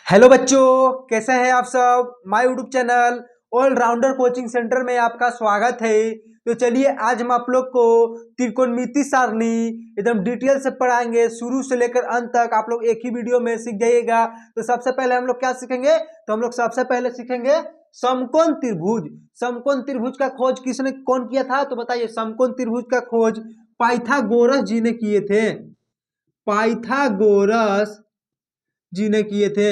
Hello बच्चों, कैसे हैं आप सब। My YouTube channel allrounder coaching centre में आपका स्वागत है। तो चलिए आज हम आप लोग को त्रिकोणमिति सारणी एकदम डिटेल से पढ़ाएंगे, शुरू से लेकर अंत तक आप लोग एक ही वीडियो में सीख जाइएगा। तो सबसे पहले हम लोग क्या सीखेंगे, तो हम लोग सबसे पहले सीखेंगे समकोण त्रिभुज। समकोण त्रिभुज का खोज किसने कौन किया था, तो बताइए। समकोण त्रिभुज का खोज पाइथागोरस जी ने किए थे। पाइथागोरस जी ने किए थे।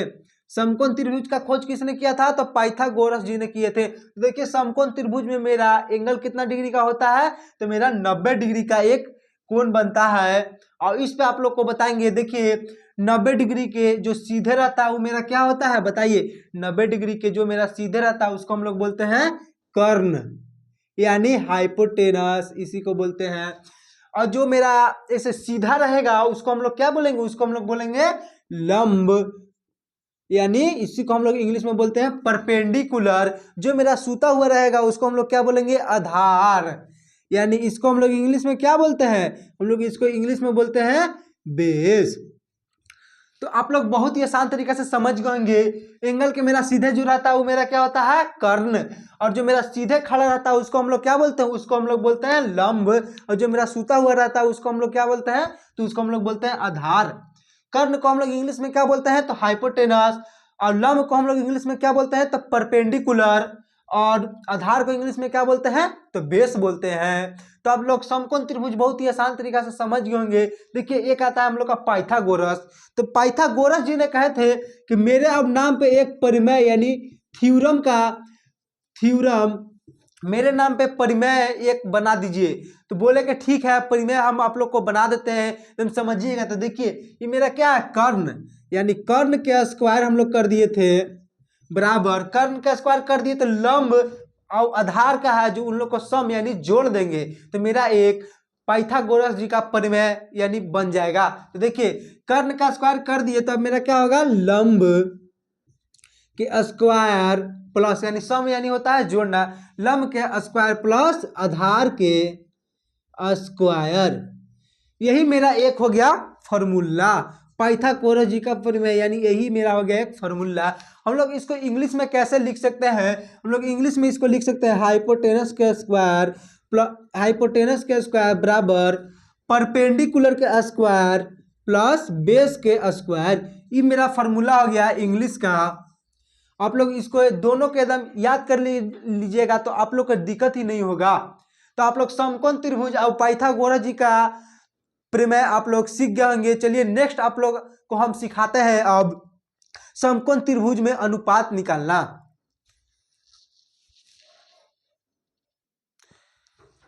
समकोण त्रिभुज का खोज किसने किया था, तो पाइथागोरस जी ने किए थे। तो देखिए समकोण त्रिभुज में मेरा एंगल कितना डिग्री का होता है, तो मेरा 90 डिग्री का एक कोण बनता है। और इस पे आप लोग को बताएंगे। देखिए 90 डिग्री के जो सीधे रहता है वो मेरा क्या होता है, बताइए। 90 डिग्री के जो मेरा सीधे रहता है उसको हम लोग बोलते हैं कर्ण, यानी हाइपोटेनस, इसी को बोलते हैं। और जो मेरा ऐसे सीधा रहेगा उसको हम लोग क्या बोलेंगे, उसको हम लोग बोलेंगे लंब, यानी इसी को हम लोग इंग्लिश में बोलते हैं परपेंडिकुलर। जो मेरा सूता हुआ रहेगा उसको हम लोग क्या बोलेंगे, आधार, यानी इसको हम लोग इंग्लिश में क्या बोलते हैं, हम लोग इसको इंग्लिश में बोलते हैं बेस। तो आप लोग बहुत ही आसान तरीके से समझ गएंगे। एंगल के मेरा सीधे जो रहता है वो मेरा क्या होता है, कर्ण। और जो मेरा सीधे खड़ा रहता है उसको हम लोग क्या बोलते हैं, उसको हम लोग बोलते हैं लंब। और जो मेरा सूता हुआ रहता है उसको हम लोग क्या बोलते हैं, तो उसको हम लोग बोलते हैं आधार। कर्ण को हम लोग इंग्लिश में क्या बोलते हैं, तो हाइपोटेनस। और लंब को हम लोग इंग्लिश में क्या बोलते हैं, तो परपेंडिकुलर। और आधार को इंग्लिश में क्या बोलते हैं, तो बेस बोलते हैं। तो आप लोग समकोण त्रिभुज बहुत ही आसान तरीका से समझ गए होंगे। देखिए एक आता है हम लोग का पाइथागोरस। तो पाइथागोरस जी ने कहे थे कि मेरे अब नाम पे एक परिमेय यानी थ्योरम मेरे नाम पे परिमेय एक बना दीजिए। तो बोले कि ठीक है, परिमेय हम आप लोग को बना देते हैं, तुम समझिएगा। तो देखिए ये मेरा क्या है, कर्ण, यानी कर्ण के स्क्वायर हम लोग कर दिए थे बराबर, कर्ण का स्क्वायर कर दिए तो लंब और आधार का है जो उन लोग को सम यानी जोड़ देंगे तो मेरा एक पाइथागोरस जी का परिमेय यानी बन जाएगा। तो देखिए कर्ण का स्क्वायर कर दिए तो अब मेरा क्या होगा, लंब के स्क्वायर प्लस, यानी सम यानी होता है जोड़ना, लंब के स्क्वायर प्लस आधार के स्क्वायर। यही मेरा एक हो गया फॉर्मूला, पाइथागोरस जी का परिमेय, यानी यही मेरा हो गया एक फॉर्मूला। हम लोग इसको इंग्लिश में कैसे लिख सकते हैं, हम लोग इंग्लिश में इसको लिख सकते हैं हाइपोटेनस के स्क्वायर बराबर परपेंडिकुलर के स्क्वायर प्लस बेस के स्क्वायर। ये मेरा फॉर्मूला हो गया इंग्लिश का। आप लोग इसको दोनों के एकदम याद कर लीजिएगा तो आप लोग को दिक्कत ही नहीं होगा। तो आप लोग समकोण त्रिभुज और पाइथागोरस जी का प्रमेय आप लोग सीख गए होंगे। चलिए नेक्स्ट आप लोग को हम सिखाते हैं अब समकोण त्रिभुज में अनुपात निकालना।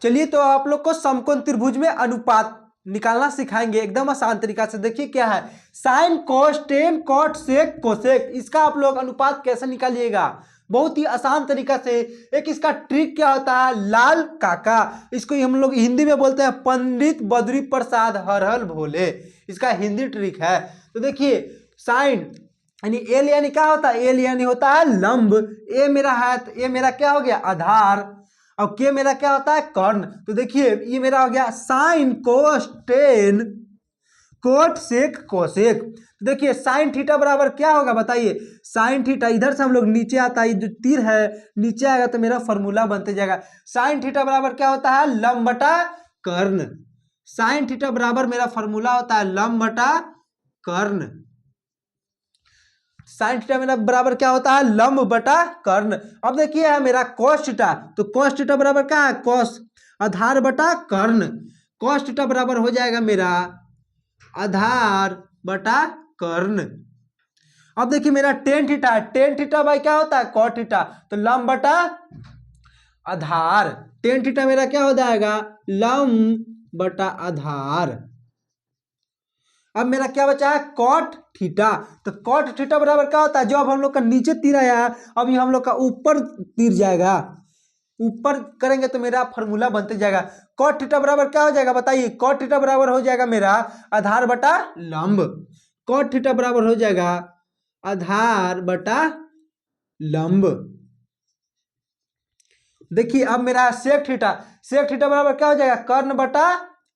चलिए तो आप लोग को समकोण त्रिभुज में अनुपात निकालना सिखाएंगे एकदम आसान तरीका से। देखिए क्या है, sine cos tan cot sec cosec, इसका आप लोग अनुपात कैसे निकालिएगा, बहुत ही आसान तरीका से। एक इसका ट्रिक क्या होता है, लाल काका, इसको हम लोग हिंदी में बोलते हैं पंडित बद्री प्रसाद हर हर भोले, इसका हिंदी ट्रिक है। तो देखिए साइन यानी एल यानी क्या होता है, एल यानी होता है लंब, ए मेरा है तो ए मेरा क्या हो गया, आधार, और के मेरा क्या होता है, कर्ण। तो देखिए ये मेरा हो गया sine cos tan cot sec cosec. तो देखिए साइन थीटा बराबर क्या होगा, बताइए। साइन थीटा इधर से हम लोग नीचे आता है, जो तीर है नीचे आएगा तो मेरा फॉर्मूला बनते जाएगा। साइन थीटा बराबर क्या होता है, लंब बटा कर्ण। साइन थीटा बराबर मेरा फॉर्मूला होता है लंब बटा कर्ण। साइन थीटा मेरा बराबर क्या होता है, लंब बटा कर्ण। अब देखिए है मेरा कॉस थीटा, तो कॉस थीटा बराबर क्या है, कॉस आधार बटा कर्ण। कॉस थीटा बराबर हो जाएगा मेरा आधार बटा कर्ण। अब देखिए मेरा tan theta, tan theta by क्या होता है, कॉट थीटा, तो लंब बटा आधार। टेन थीटा मेरा क्या हो जाएगा, लंब बटा आधार। अब मेरा क्या बचा है, कॉट थीटा, तो कॉट थीटा बराबर क्या होता है, जो अब हम लोग का नीचे तीर आया अब ये हम लोग का ऊपर तीर जाएगा, ऊपर करेंगे तो मेरा फॉर्मूला बनते जाएगा। कॉट थीटा बराबर क्या हो जाएगा, बताइए। कॉट थीटा बराबर हो जाएगा मेरा आधार बटा लंब। कॉट थीटा बराबर हो जाएगा आधार बटा लंब। देखिए अब मेरा सेक थीटा, सेक थीटा बराबर क्या हो जाएगा, कर्ण बटा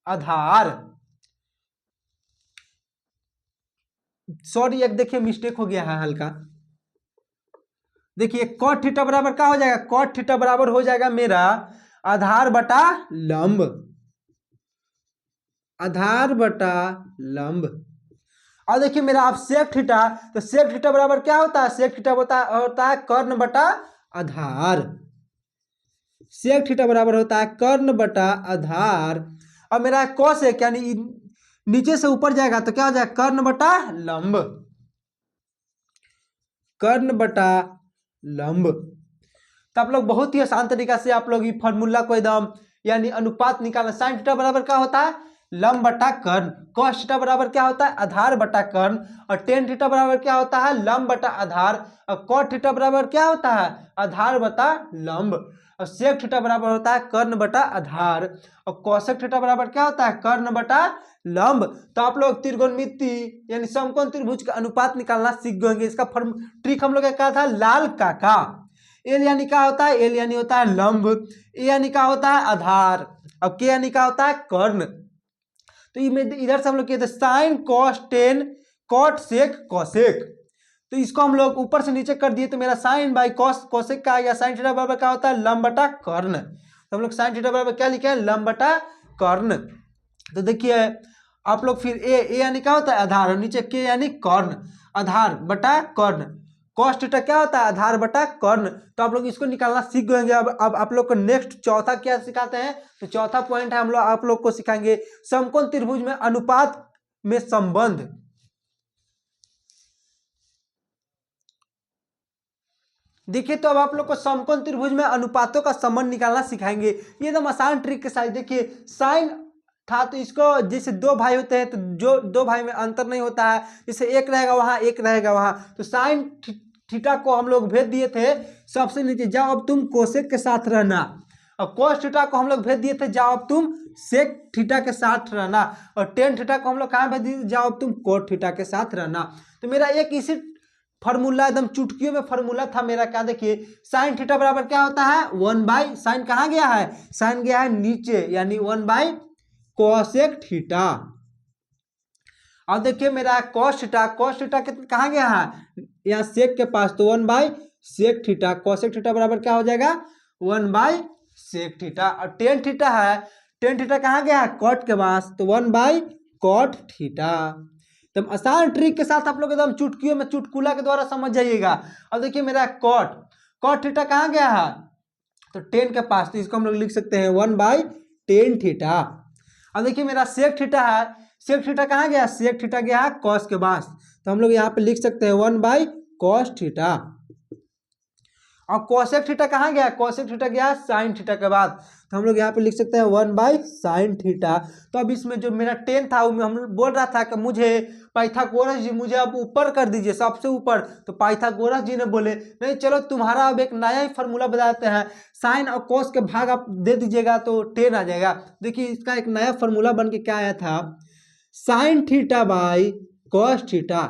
आधार। सॉरी एक देखिए मिस्टेक हो गया है हल्का। देखिए कॉट थीटा बराबर क्या हो जाएगा, कॉट थीटा बराबर हो जाएगा मेरा आधार बटा लंब, आधार बटा लंब। और देखिए मेरा आप सेक थीटा, तो सेक थीटा बराबर क्या होता है, सेक थीटा होता है कर्ण बटा आधार, सेक थीटा बराबर होता है कर्ण बटा आधार। और मेरा कोसेक यानी नीचे से ऊपर जाएगा तो क्या हो जाएगा कर्ण बटा लंब, कर्ण बटा लंब। तो आप लोग बहुत ही आसान तरीका से आप लोग ये फॉर्मूला को एकदम यानी अनुपात निकालना। साइन थीटा बराबर क्या होता है लंब बटा कर्ण, कॉस थीटा बराबर क्या होता है आधार बटा कर्ण, और टेन थीटा बराबर क्या होता है लंब बटा आधार, और कॉट थीटा बराबर क्या होता है आधार बटा लंब, और सेक थीटा बराबर होता है कर्ण बटा आधार, और कौशिक थीटा बराबर क्या होता है कर्ण बटा लंब। तो आप लोग त्रिकोणमिति यानी समकोण त्रिभुज का अनुपात निकालना सीख गए। इसका फॉर्म ट्रिक हम लोग क्या कहा था लाल काका। एल यानी क्या होता है, एल यानी होता है लंब, ए यानी क्या होता है आधार, अब के यानी क्या होता है कर्ण। तो इधर से हम लोग किए थे sine cos tan cot sec cosec, तो इसको हम लोग ऊपर से नीचे कर दिए तो मेरा साइन बाई कॉस कॉसेक का आ गया। साइन थीटा बराबर क्या होता है लंब बटा कर्ण, तो हम लोग साइन थीटा बराबर क्या लिखे हैं लंब बटा कर्ण। तो देखिए आप लोग फिर ए यानी क्या होता है आधार, और नीचे के यानी कर्ण, आधार बटा कर्ण, कॉस थीटा क्या होता है आधार बटा कर्ण। तो आप लोग इसको निकालना सीख गएंगे। अब आप लोग को नेक्स्ट चौथा क्या सिखाते हैं, तो चौथा पॉइंट है हम लोग आप लोग को सिखाएंगे समकोण त्रिभुज में अनुपात में संबंध। देखिए तो अब आप लोग को समकोण त्रिभुज में अनुपातों का संबंध निकालना सिखाएंगे। ये एकदम आसान ट्रिक के साथ। देखिए साइन था तो इसको जैसे दो भाई होते हैं तो जो दो भाई में अंतर नहीं होता है, जैसे एक रहेगा वहां एक रहेगा वहां, तो साइन थीटा को हम लोग भेज दिए थे सबसे नीचे, जाओ अब तुम कोसेक के साथ रहना, और कोस थीटा को हम लोग भेज दिए थे जाओ अब तुम सेक थीटा के साथ रहना, और टेन थीटा को हम लोग कहाँ भेज दिए जाओ अब तुम कोट थीटा के साथ रहना। तो मेरा एक इसी फॉर्मूला एकदम चुटकियों में फॉर्मूला था मेरा क्या, देखिए साइन थीटा बराबर क्या होता है वन बाई, साइन कहाँ गया है साइन गया है नीचे यानी वन बाई कोसेक थीटा। अब देखिए मेरा कॉस थीटा, कॉस थीटा कहाँ गया है यहाँ सेक के पास, तो one by sec theta, cosec theta बराबर क्या हो जाएगा वन बाई सेक थीटा। और टेन थीटा है, टेन थीटा कहाँ गया है कॉट के पास, तो वन बाई कॉट थीटा। एकदम आसान ट्रिक के साथ आप लोग एकदम चुटकियों में चुटकुला के द्वारा समझ जाइएगा। अब देखिए मेरा कॉट, कॉट थीटा कहाँ गया है तो टेन के पास, तो इसको हम लोग लिख सकते हैं वन बाई टेन थीटा। अब देखिए मेरा सेक थीटा है, सेक थीटा कहाँ गया सेक थीटा गया है कॉस के पास, तो हम लोग यहाँ पे लिख सकते हैं वन बाई कॉस थीटा। और कोसेक थीटा कहाँ गया कोसेक थीटा गया साइन थीटा के बाद, तो हम लोग यहाँ पे लिख सकते हैं वन बाई साइन थीटा। तो अब इसमें जो मेरा टेन था हम बोल रहा था कि मुझे पाइथागोरस जी मुझे अब ऊपर कर दीजिए सबसे ऊपर, तो पाइथागोरस जी ने बोले नहीं चलो तुम्हारा अब एक नया ही फार्मूला बताते हैं, साइन और कोस के भाग आप दे दीजिएगा तो टेन आ जाएगा। देखिए इसका एक नया फार्मूला बन के क्या आया था sine theta by cos theta,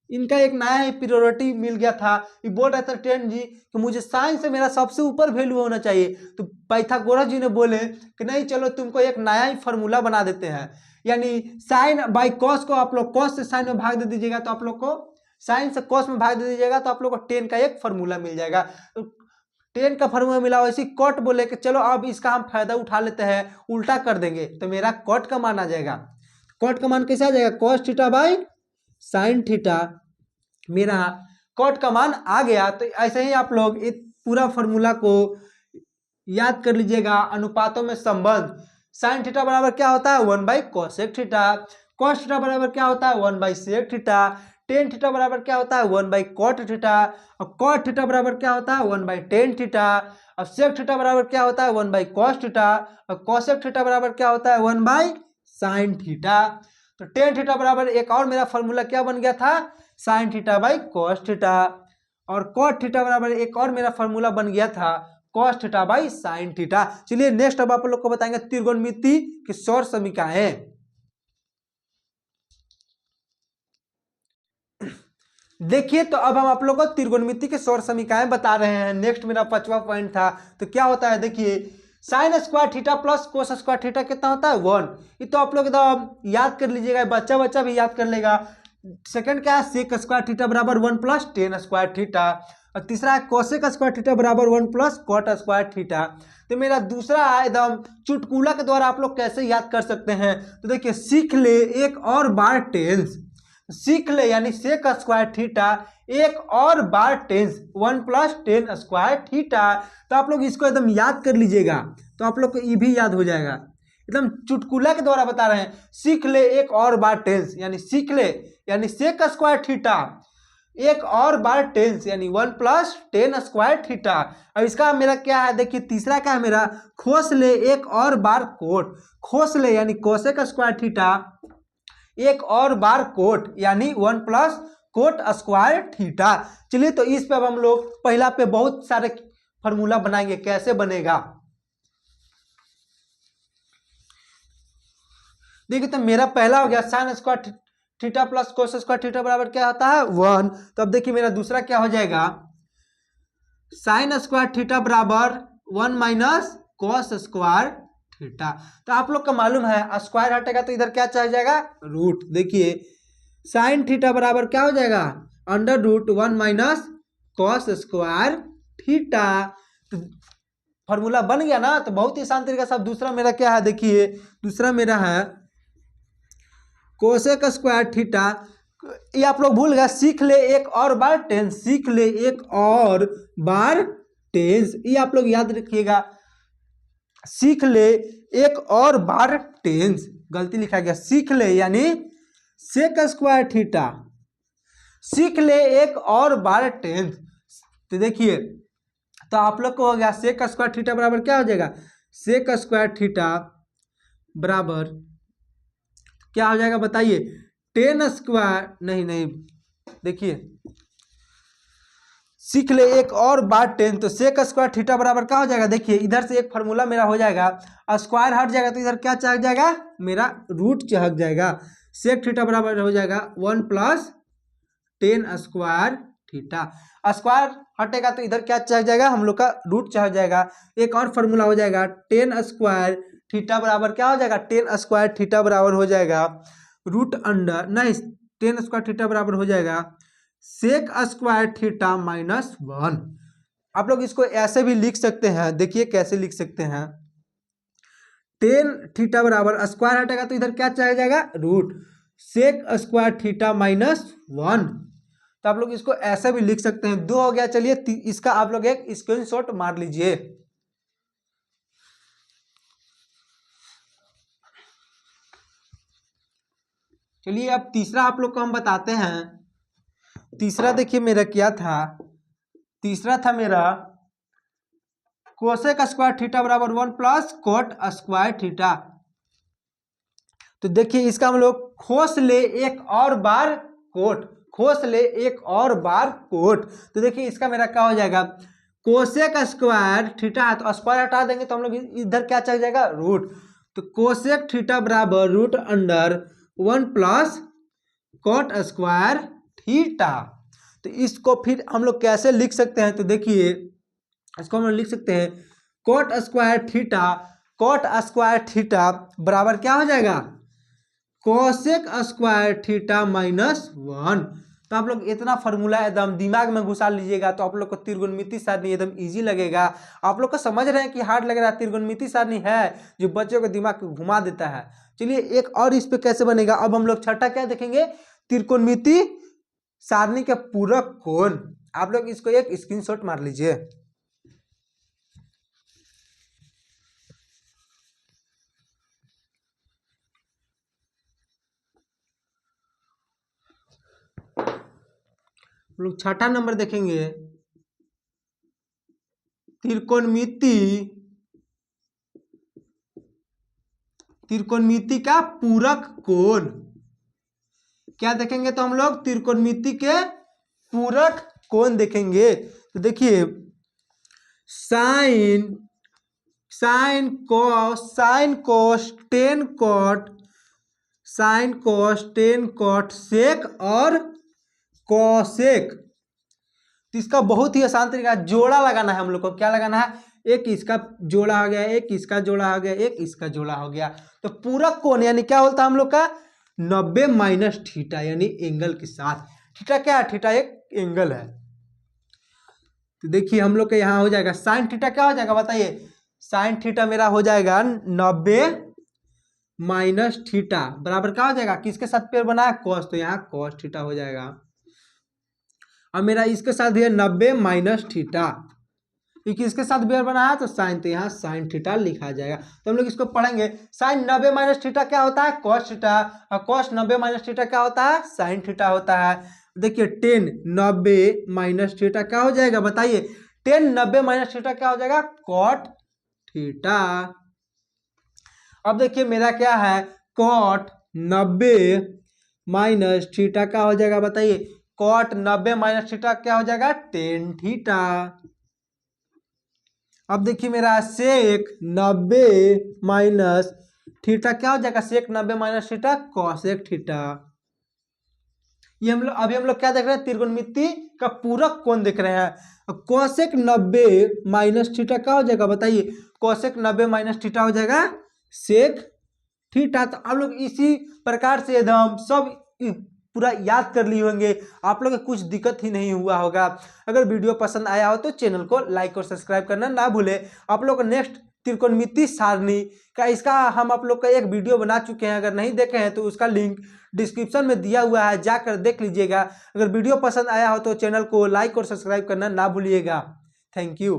इनका एक नया ही प्रियोरिटी मिल गया था। ये बोल रहा था टेन जी कि मुझे साइन से मेरा सबसे ऊपर वैल्यू होना चाहिए, तो पाइथागोरस जी ने बोले कि नहीं चलो तुमको एक नया ही फार्मूला बना देते हैं, यानी साइन बाई कॉस को आप लोग कॉस से साइन में भाग दे दीजिएगा तो आप लोग को साइन से कॉस में भाग दे दीजिएगा तो आप लोग को टेन का एक फार्मूला मिल जाएगा। तो टेन का फार्मूला मिला, वैसे कॉट बोले कि चलो अब इसका हम फायदा उठा लेते हैं उल्टा कर देंगे, तो मेरा कॉट का मान आ जाएगा। कॉट का मान कैसे आ जाएगा cos theta by sine theta, मेरा कॉट का मान आ गया। तो ऐसे ही आप लोग इस पूरा फॉर्मूला को याद कर लीजिएगा। अनुपातों में संबंध, साइन थीटा बराबर क्या होता है one by cosec theta, cos theta बराबर क्या होता है one by sec theta, tan theta बराबर क्या होता है वन बाई कॉट थीटा, और कॉट थीटा बराबर क्या होता है वन बाई टेन थीटा, और सेक थीटा बराबर क्या होता है वन बाई कॉस थीटा, और कोसेक थीटा बराबर क्या होता है वन बाई साइन थीटा। तो टेन थीटा बराबर एक और मेरा फॉर्मूला क्या बन गया था sine theta by cos theta, और कॉट थीटा बराबर एक और मेरा फॉर्मूला बन गया था cos theta by sine theta. चलिए नेक्स्ट अब आप लोग को बताएंगे त्रिकोणमिति की सौर समीकरणें। देखिए तो अब हम आप लोग को त्रिकोणमिति के सौर समीकरण बता रहे हैं। नेक्स्ट मेरा पांचवा पॉइंट था, तो क्या होता है देखिए sine square theta plus cos square theta कितना होता है वन। ये तो आप लोग एकदम याद कर लीजिएगा, बच्चा बच्चा भी याद कर लेगा। सेकंड क्या है, सेक स्क्वायर थीटा बराबर 1 प्लस टेन स्क्वायर थीटा। और तीसरा है कोसेक स्क्वायर थीटा बराबर 1 प्लस कॉट स्क्वायर थीटा। तो मेरा दूसरा है एकदम चुटकुला के द्वारा आप लोग कैसे याद कर सकते हैं, तो देखिए सीख ले एक और बार टेंस, सीख ले यानी सेक स्क्वायर थीटा एक और बार टेंस 1 प्लस टेन स्क्वायर थीटा। तो आप लोग इसको एकदम याद कर लीजिएगा, तो आप लोग को ये भी याद हो जाएगा। एकदम चुटकुला के द्वारा बता रहे हैं, सीख ले एक और बार टेंस यानी सीख ले यानी सेक स्क्वायर थीटा एक और बार टेंस यानी 1 प्लस टेन स्क्वायर थीटा। अब इसका मेरा क्या है, देखिए तीसरा क्या है मेरा, खोस ले एक और बार कोट, खोस ले यानी कोसेक स्क्वायर थीटा एक और बार कोट यानी 1 प्लस कोट स्क्वायर थीटा। चलिए तो इस पे अब हम लोग पहला पे बहुत सारे फॉर्मूला बनाएंगे, कैसे बनेगा देखिए। तो मेरा पहला हो गया sine square theta plus cos square theta बराबर क्या होता है 1। तो अब देखिए मेरा दूसरा क्या हो जाएगा, साइन स्क्वायर थीटा बराबर 1 माइनस कोस स्क्वायर थीटा। तो आप लोग को मालूम है स्क्वायर हटेगा तो इधर क्या चल जाएगा रूट। देखिए साइन थीटा बराबर क्या हो जाएगा under root 1 minus cos square theta. तो फॉर्मूला बन गया ना, तो बहुत ही आसान तरीका से। दूसरा मेरा क्या है, देखिए दूसरा मेरा है कोसेक स्क्वायर थीटा, ये आप लोग भूल गए, सीख ले एक और बार टेंस, सीख ले एक और बार टेंस, ये आप लोग याद रखिएगा, सीख ले एक और बार टेंस, गलती लिखा गया, सीख ले यानी सेक स्क्वायर थीटा, सीख ले एक और बार टेंस। तो देखिए तो आप लोग को हो गया सेक स्क्वायर थीटा बराबर क्या हो जाएगा, सेक स्क्वायर थीटा बराबर क्या हो जाएगा बताइए, टेन स्क्वायर नहीं देखिए सीख ले एक और बार टेन, तो सेक स्क्वायर थीटा बराबर क्या हो जाएगा, देखिए इधर से एक फार्मूला मेरा हो जाएगा, स्क्वायर हट जाएगा तो इधर क्या चढ़ जाएगा मेरा रूट चढ़ जाएगा, सेक थीटा बराबर हो जाएगा 1 plus tan square theta. Square हटेगा तो इधर क्या चढ़ जाएगा हम लोग का रूट चढ़ जाएगा। एक और फार्मूला हो जाएगा टेन स्क्वायर थीटा बराबर क्या हो जाएगा, टेन स्क्वायर थीटा बराबर हो जाएगा रूट अंडर नहीं, टेन स्क्वायर थीटा बराबर हो जाएगा सेक स्क्वायर थीटा माइनस 1। आप लोग इसको ऐसे भी लिख सकते हैं, देखिए कैसे लिख सकते हैं, टेन थीटा बराबर स्क्वायर हटेगा तो इधर क्या चला जाएगा root, sec square theta minus 1। तो आप लोग इसको ऐसे भी लिख सकते हैं। दो हो गया, चलिए इसका आप लोग एक स्क्रीनशॉट मार लीजिए। चलिए अब तीसरा आप लोग को हम बताते हैं। तीसरा देखिए मेरा क्या था, तीसरा था मेरा कोसेक स्क्वायर थीटा बराबर 1 प्लस कोट स्क्वायर थीटा। तो देखिए इसका हम लोग खोस ले एक और बार कोट, खोस ले एक और बार कोट। तो देखिए इसका मेरा क्या हो जाएगा, कोसेक स्क्वायर थीटा है तो स्क्वायर हटा देंगे तो हम लोग इधर क्या चल जाएगा रूट, तो कोसेक थीटा बराबर root under 1 plus cot square theta. तो इसको फिर हम लोग कैसे लिख सकते हैं, तो देखिए इसको हम लोग लिख सकते हैं coat square theta, coat square theta बराबर क्या हो जाएगा कोसेक स्क्वायर थीटा माइनस 1। तो आप लोग इतना फार्मूला एकदम दिमाग में घुसा लीजिएगा तो आप लोग को त्रिकोणमिति सारणी एकदम इजी लगेगा। आप लोग को समझ रहे हैं कि हार्ड लग रहा है, त्रिकोणमिति सारणी है जो बच्चों को दिमाग को घुमा देता है। चलिए एक और इस पे कैसे बनेगा, अब हम लोग छठा क्या देखेंगे, त्रिकोणमिति सारणी के पूरक कोण। आप लोग इसको एक स्क्रीनशॉट मार लीजिए। लोग छठा नंबर देखेंगे, त्रिकोणमिति, त्रिकोणमिति का पूरक कोण क्या देखेंगे, तो हम लोग त्रिकोणमिति के पूरक कोण देखेंगे। तो देखिए sine, sine cos, sine cos tan cot, sine cos tan cot sec और कोसेक। तो इसका बहुत ही आसान तरीका जोड़ा लगाना है हम लोग को। क्या लगाना है, एक इसका जोड़ा हो गया, एक इसका जोड़ा हो गया, एक इसका जोड़ा हो गया। तो पूरक कोण यानी क्या होता है हम लोग का 90 माइनस थीटा यानी एंगल के साथ। थीटा क्या है? थीटा एक एंगल है। तो देखिए हम लोग के यहाँ हो जाएगा साइन थीटा क्या हो जाएगा बताइए? साइन थीटा मेरा हो जाएगा 90 माइनस थीटा बराबर क्या हो जाएगा? किसके साथ पेयर बना है? कॉस, तो यहाँ कॉस थीटा हो जाएगा। अब मेरा इसके साथ भी है 90 माइनस थीटा, ये किसके साथ पेयर बना है? तो साइन, तो यहाँ साइन थीटा लिखा जाएगा। तो हम लोग इसको पढ़ेंगे। साइन 90 माइनस थीटा क्या होता है? Cos theta. और कॉस 90 माइनस थीटा क्या होता है? साइन थीटा होता है। देखिए 10 90 माइनस थीटा क्या हो जाएगा बताइए? 10 90 माइनस थीटा क्या हो जाएगा? Cot theta. अब देखिए मेरा क्या है? कॉट 90 माइनस थीटा क्या हो जाएगा बताइए? कॉट 90 माइनस थीटा क्या हो जाएगा? Tan theta. अब देखिए मेरा सेक 90 माइनस थीटा क्या हो जाएगा? सेक 90 माइनस थीटा कॉसेक थीटा। ये हम लोग क्या देख रहे हैं? त्रिकोणमिति का पूरक कोण देख रहे हैं। कॉसेक 90 माइनस थीटा क्या हो जाएगा बताइए? कॉसेक 90 माइनस थीटा हो जाएगा सेक थीटा। तो आप लोग इसी प्रकार से एकदम सब पूरा याद कर लिए होंगे, आप लोग को कुछ दिक्कत ही नहीं हुआ होगा। अगर वीडियो पसंद आया हो तो चैनल को लाइक और सब्सक्राइब करना ना भूले। आप लोग को नेक्स्ट त्रिकोणमिति सारणी का इसका हम आप लोग का एक वीडियो बना चुके हैं, अगर नहीं देखे हैं तो उसका लिंक डिस्क्रिप्शन में दिया हुआ है, जाकर देख लीजिएगा। अगर वीडियो पसंद आया हो तो चैनल को लाइक और सब्सक्राइब करना ना भूलिएगा। Thank you.